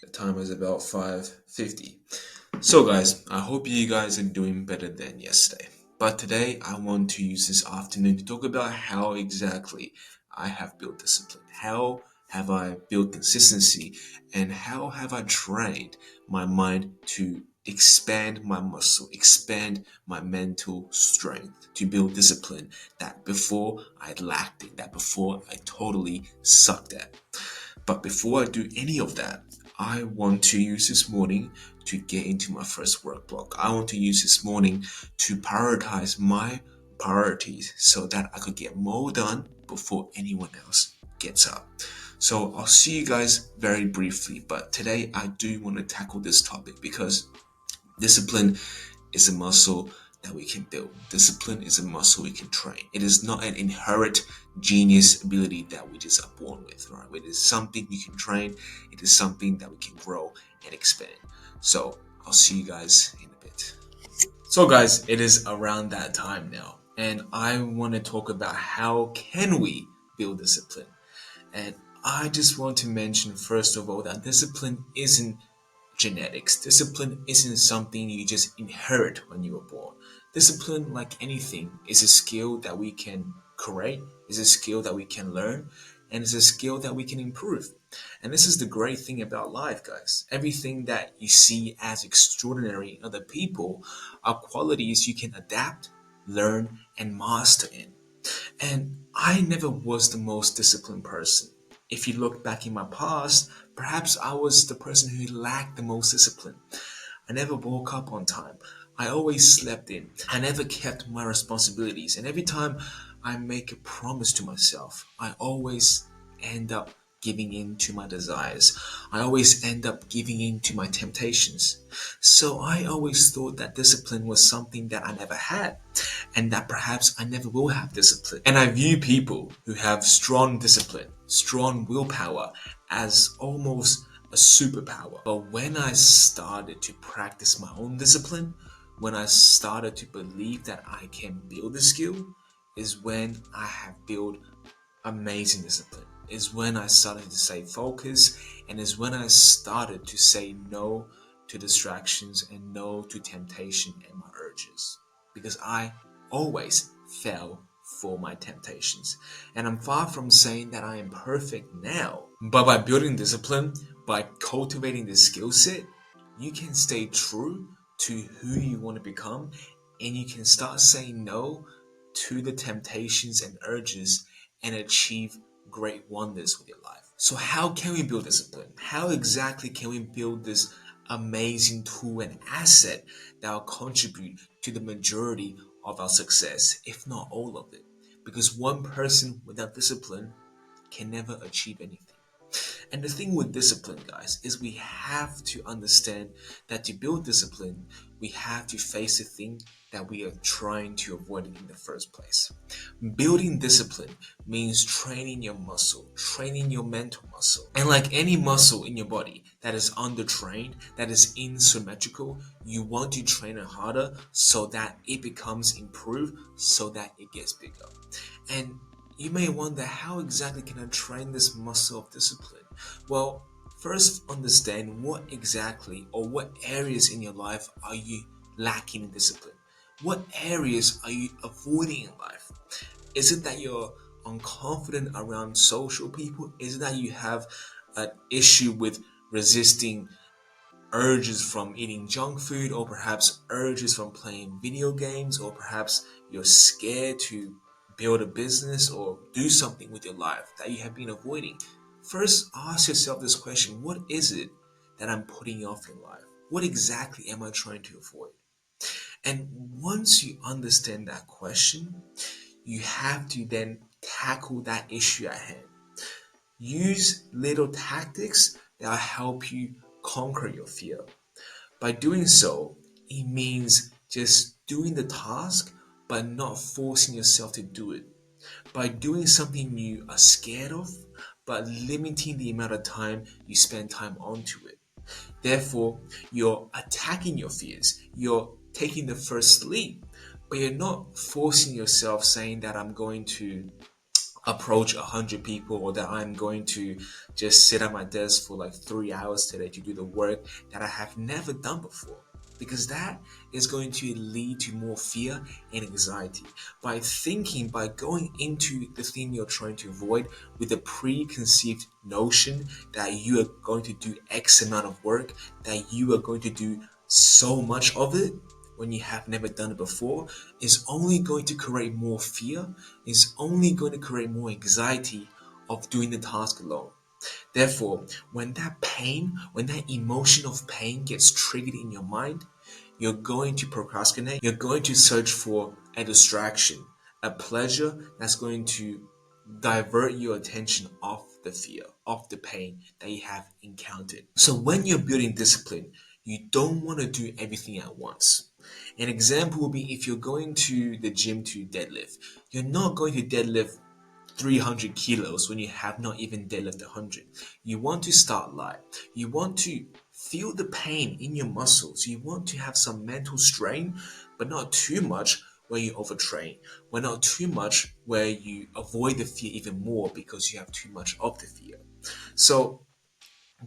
The time is about 5:50. So guys, I hope you guys are doing better than yesterday. But today I want to use this afternoon to talk about how exactly I have built discipline. How have I built consistency and how have I trained my mind to expand my muscle, expand my mental strength to build discipline that before I lacked it, that before I totally sucked at. But before I do any of that, I want to use this morning to get into my first work block. I want to use this morning to prioritize my priorities so that I could get more done before anyone else gets up. So I'll see you guys very briefly, but today I do want to tackle this topic because discipline is a muscle that we can build. Discipline is a muscle we can train. It is not an inherent genius ability that we just are born with, right? It is something you can train. It is something that we can grow and expand. So I'll see you guys in a bit. So guys, it is around that time now, and I want to talk about how can we build discipline. And I just want to mention first of all that discipline isn't genetics. Discipline isn't something you just inherit when you were born. Discipline, like anything, is a skill that we can create, is a skill that we can learn, and is a skill that we can improve. And this is the great thing about life, guys. Everything that you see as extraordinary in other people are qualities you can adapt, learn, and master in. And I never was the most disciplined person. If you look back in my past, perhaps I was the person who lacked the most discipline. I never woke up on time. I always slept in. I never kept my responsibilities. And every time I make a promise to myself, I always end up giving in to my desires. I always end up giving in to my temptations. So I always thought that discipline was something that I never had and that perhaps I never will have discipline. And I view people who have strong discipline, strong willpower as almost a superpower. But when I started to practice my own discipline, when I started to believe that I can build a skill, is when I have built amazing discipline. Is when I started to stay focused, and is when I started to say no to distractions and no to temptation and my urges. Because I always fell for my temptations. And I'm far from saying that I am perfect now. But by building discipline, by cultivating this skill set, you can stay true to who you want to become and you can start saying no to the temptations and urges and achieve great wonders with your life. So how can we build discipline? How exactly can we build this amazing tool and asset that will contribute to the majority of our success, if not all of it? Because one person without discipline can never achieve anything. And the thing with discipline, guys, is we have to understand that to build discipline, we have to face the thing that we are trying to avoid in the first place. Building discipline means training your muscle, training your mental muscle. And like any muscle in your body that is undertrained, that is asymmetrical, you want to train it harder so that it becomes improved, so that it gets bigger. And you may wonder, how exactly can I train this muscle of discipline? Well, first understand what exactly or what areas in your life are you lacking in discipline? What areas are you avoiding in life? Is it that you're unconfident around social people? Is it that you have an issue with resisting urges from eating junk food, or perhaps urges from playing video games, or perhaps you're scared to build a business or do something with your life that you have been avoiding? First, ask yourself this question: what is it that I'm putting off in life? What exactly am I trying to avoid? And once you understand that question, you have to then tackle that issue at hand. Use little tactics that will help you conquer your fear. By doing so, it means just doing the task but not forcing yourself to do it. By doing something you are scared of but limiting the amount of time you spend time onto it. Therefore, you're attacking your fears. You're taking the first leap, but you're not forcing yourself saying that approach 100 people, or that I'm going to just sit at my desk for like 3 hours today to do the work that I have never done before. Because that is going to lead to more fear and anxiety. By going into the thing you're trying to avoid with a preconceived notion that you are going to do X amount of work, that you are going to do so much of it when you have never done it before, is only going to create more fear, is only going to create more anxiety of doing the task alone. Therefore, when that emotion of pain gets triggered in your mind, you're going to procrastinate. You're going to search for a distraction, a pleasure that's going to divert your attention off the fear, off the pain that you have encountered. So when you're building discipline, you don't want to do everything at once. An example would be if you're going to the gym to deadlift, you're not going to deadlift 300 kilos when you have not even deadlift 100. You want to start light. You want to feel the pain in your muscles. You want to have some mental strain, but not too much where you overtrain. But not too much where you avoid the fear even more because you have too much of the fear. So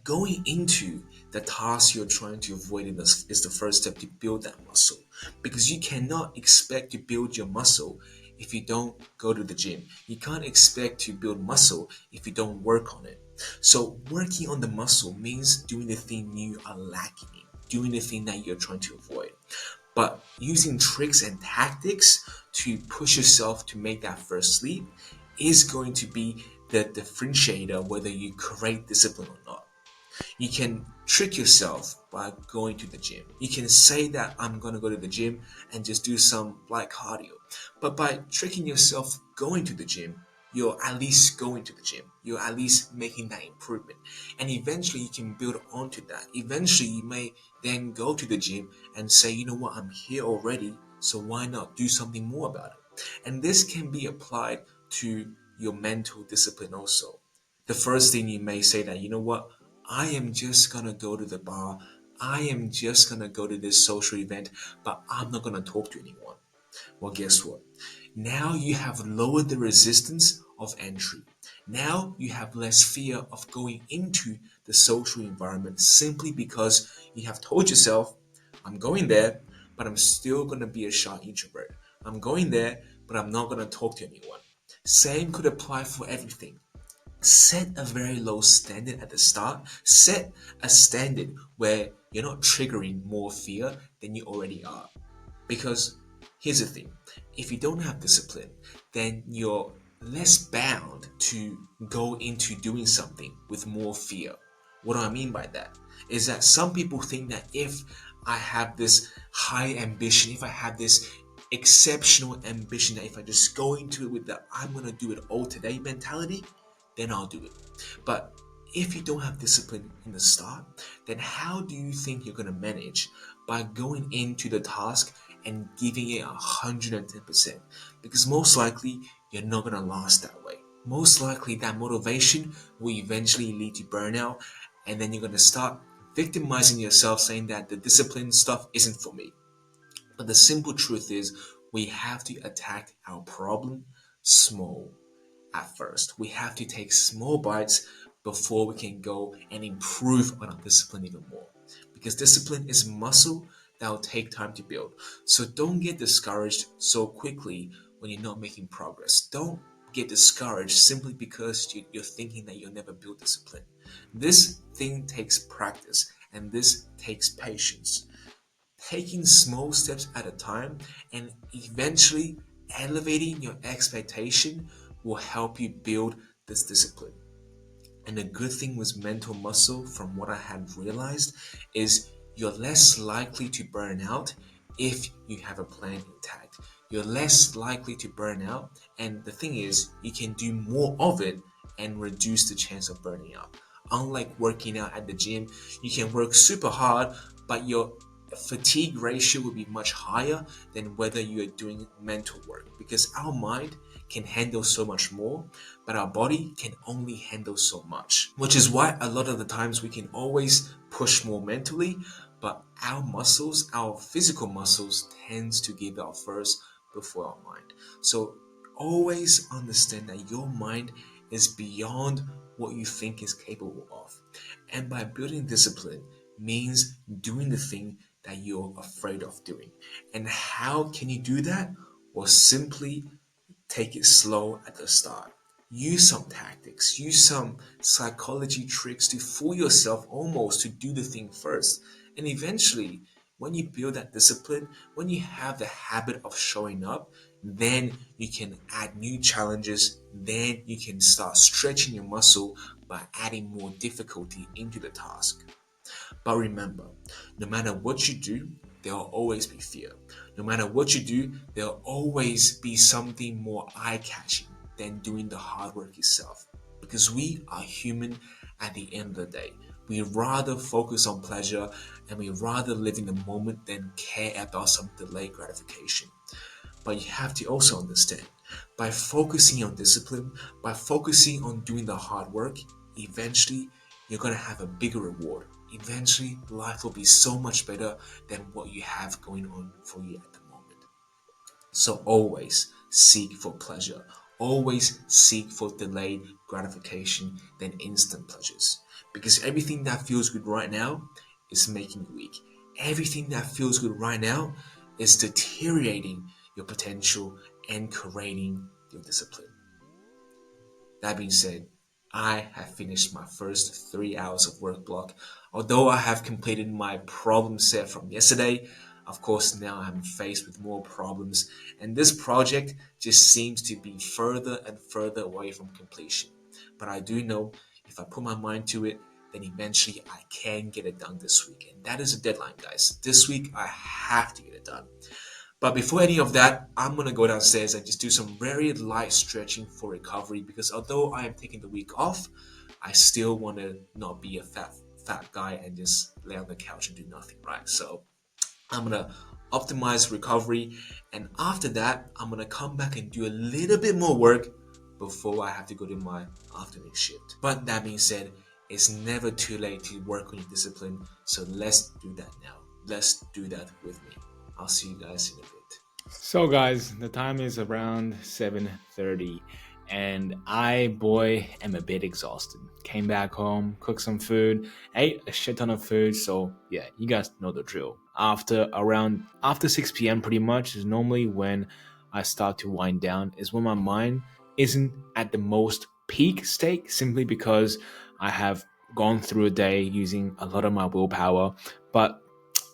going into the task you're trying to avoid is the first step to build that muscle, because you cannot expect to build your muscle if you don't go to the gym. You can't expect to build muscle if you don't work on it. So working on the muscle means doing the thing you are lacking in, doing the thing that you're trying to avoid, but using tricks and tactics to push yourself to make that first leap is going to be the differentiator whether you create discipline or not. You can trick yourself by going to the gym. You can say that I'm going to go to the gym and just do some light cardio. But by tricking yourself going to the gym, you're at least going to the gym. You're at least making that improvement. And eventually you can build onto that. Eventually you may then go to the gym and say, you know what, I'm here already, so why not do something more about it? And this can be applied to your mental discipline also. The first thing you may say that, you know what, I am just gonna go to the bar. I am just gonna go to this social event, but I'm not gonna talk to anyone. Well, guess what? Now you have lowered the resistance of entry. Now you have less fear of going into the social environment simply because you have told yourself, I'm going there, but I'm still gonna be a shy introvert. I'm going there, but I'm not gonna talk to anyone. Same could apply for everything. Set a very low standard at the start. Set a standard where you're not triggering more fear than you already are. Because here's the thing, if you don't have discipline, then you're less bound to go into doing something with more fear. What do I mean by that? Is that some people think that if I have this high ambition, if I have this exceptional ambition, that if I just go into it with the I'm gonna do it all today mentality, then I'll do it. But if you don't have discipline in the start, then how do you think you're gonna manage by going into the task and giving it 110%? Because most likely you're not gonna last that way. Most likely that motivation will eventually lead to burnout, and then you're gonna start victimizing yourself saying that the discipline stuff isn't for me. But the simple truth is we have to attack our problem small at first. We have to take small bites before we can go and improve on our discipline even more. Because discipline is muscle that will take time to build. So don't get discouraged so quickly when you're not making progress. Don't get discouraged simply because you're thinking that you'll never build discipline. This thing takes practice and this takes patience. Taking small steps at a time and eventually elevating your expectation will help you build this discipline. And the good thing with mental muscle, from what I had realized, is you're less likely to burn out if you have a plan intact. You're less likely to burn out, and the thing is, you can do more of it and reduce the chance of burning out. Unlike working out at the gym, you can work super hard, but your fatigue ratio will be much higher than whether you are doing mental work, because our mind can handle so much more, but our body can only handle so much. Which is why a lot of the times we can always push more mentally, but our muscles, our physical muscles, tends to give out first before our mind. So always understand that your mind is beyond what you think is capable of. And by building discipline means doing the thing that you're afraid of doing. And how can you do that? Well, simply take it slow at the start. Use some tactics, use some psychology tricks to fool yourself almost to do the thing first. And eventually, when you build that discipline, when you have the habit of showing up, then you can add new challenges. Then you can start stretching your muscle by adding more difficulty into the task. But remember, no matter what you do, there'll always be fear. No matter what you do, there'll always be something more eye catching than doing the hard work itself. Because we are human at the end of the day. We rather focus on pleasure and we rather live in the moment than care about some delayed gratification. But you have to also understand by focusing on discipline, by focusing on doing the hard work, eventually you're going to have a bigger reward. Eventually, life will be so much better than what you have going on for you at the moment. So always seek for pleasure. Always seek for delayed gratification than instant pleasures. Because everything that feels good right now is making you weak. Everything that feels good right now is deteriorating your potential and creating your discipline. That being said, I have finished my first 3 hours of work block. Although I have completed my problem set from yesterday, of course, now I'm faced with more problems, and this project just seems to be further and further away from completion. But I do know if I put my mind to it, then eventually I can get it done this week. And that is a deadline, guys. This week I have to get it done. But before any of that, I'm gonna go downstairs and just do some very light stretching for recovery because although I am taking the week off, I still want to not be a fat guy and just lay on the couch and do nothing, right? So I'm gonna optimize recovery, and after that, I'm gonna come back and do a little bit more work before I have to go to my afternoon shift. But that being said, it's never too late to work on your discipline, so let's do that now. Let's do that with me. I'll see you guys in a bit. So guys, the time is around 7:30 and I boy am a bit exhausted. Came back home, cooked some food, ate a shit ton of food, so yeah, you guys know the drill. After 6 p.m. pretty much is normally when I start to wind down, is when my mind isn't at the most peak state simply because I have gone through a day using a lot of my willpower. But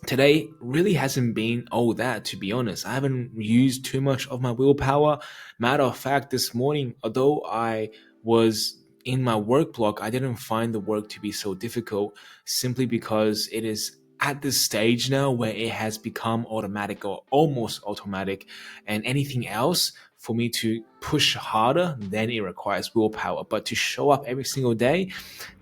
today really hasn't been all that, to be honest. I haven't used too much of my willpower. Matter of fact, this morning, although I was in my work block, I didn't find the work to be so difficult simply because it is at this stage now where it has become automatic or almost automatic, and anything else for me to push harder, then it requires willpower. But to show up every single day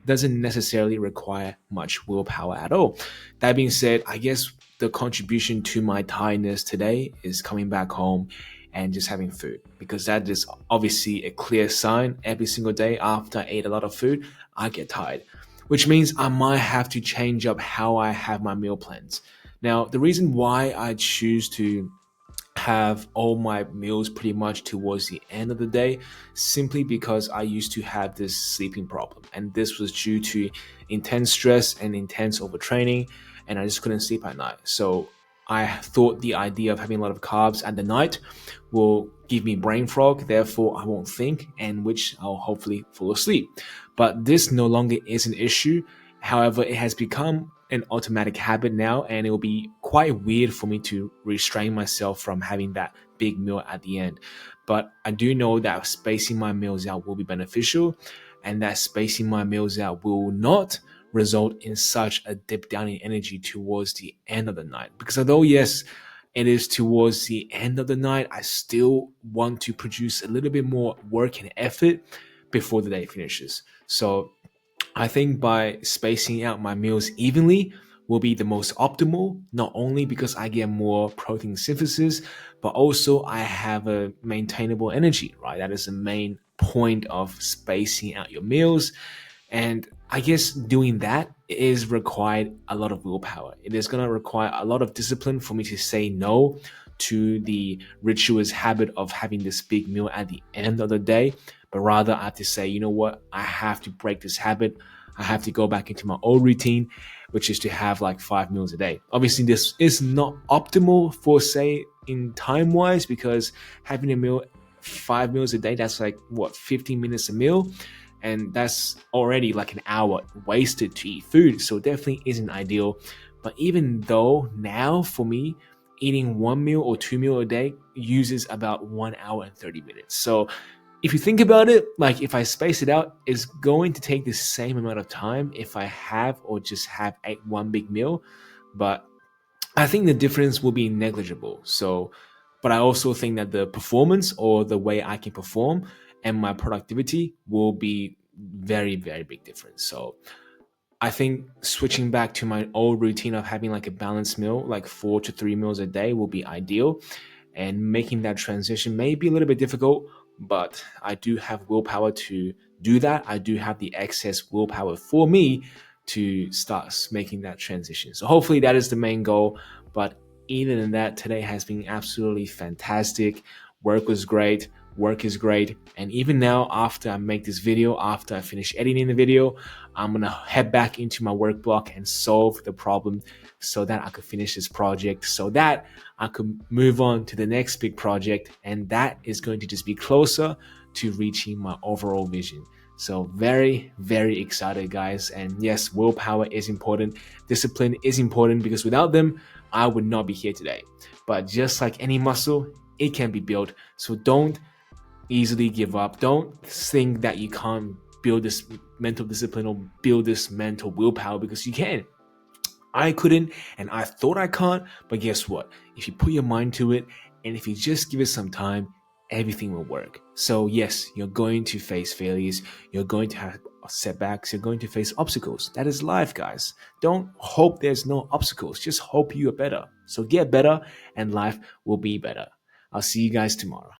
doesn't necessarily require much willpower at all. That being said, I guess the contribution to my tiredness today is coming back home and just having food, because that is obviously a clear sign. Every single day after I ate a lot of food, I get tired, which means I might have to change up how I have my meal plans. Now, the reason why I choose to have all my meals pretty much towards the end of the day simply because I used to have this sleeping problem, and this was due to intense stress and intense overtraining, and I just couldn't sleep at night. So I thought the idea of having a lot of carbs at the night will give me brain fog, therefore I won't think, and which I'll hopefully fall asleep. But this no longer is an issue. However, it has become an automatic habit now, and it will be quite weird for me to restrain myself from having that big meal at the end. But I do know that spacing my meals out will be beneficial, and that spacing my meals out will not result in such a dip down in energy towards the end of the night. Because although, yes, it is towards the end of the night, I still want to produce a little bit more work and effort before the day finishes. So I think by spacing out my meals evenly will be the most optimal, not only because I get more protein synthesis, but also I have a maintainable energy, right? That is the main point of spacing out your meals. And I guess doing that is required a lot of willpower. It is going to require a lot of discipline for me to say no to the ritualist habit of having this big meal at the end of the day, but rather I have to say, you know what, I have to break this habit. I have to go back into my old routine, which is to have like 5 meals a day. Obviously, this is not optimal for, say, in time wise, because having a meal 5 meals a day, that's like what, 15 minutes a meal, and that's already like an hour wasted to eat food, so definitely isn't ideal. But even though now for me, eating 1 meal or 2 meal a day uses about 1 hour and 30 minutes. So if you think about it, like if I space it out, it's going to take the same amount of time if I have or just have one big meal. But I think the difference will be negligible. So, but I also think that the performance or the way I can perform and my productivity will be very, very big difference. So I think switching back to my old routine of having like a balanced meal, like 4 to 3 meals a day, will be ideal. And making that transition may be a little bit difficult, but I do have willpower to do that. I do have the excess willpower for me to start making that transition. So hopefully that is the main goal. But even in that, today has been absolutely fantastic. Work was great. Work is great. And even now, after I make this video, after I finish editing the video, I'm gonna head back into my work block and solve the problem so that I could finish this project, so that I could move on to the next big project. And that is going to just be closer to reaching my overall vision. So very, very excited, guys. And yes, willpower is important. Discipline is important, because without them, I would not be here today. But just like any muscle, it can be built. So don't easily give up. Don't think that you can't build this mental discipline or build this mental willpower, because you can. I couldn't, and I thought I can't, but guess what? If you put your mind to it, and if you just give it some time, everything will work. So yes, you're going to face failures, you're going to have setbacks, you're going to face obstacles. That is life, guys. Don't hope there's no obstacles, just hope you are better. So get better, and life will be better. I'll see you guys tomorrow.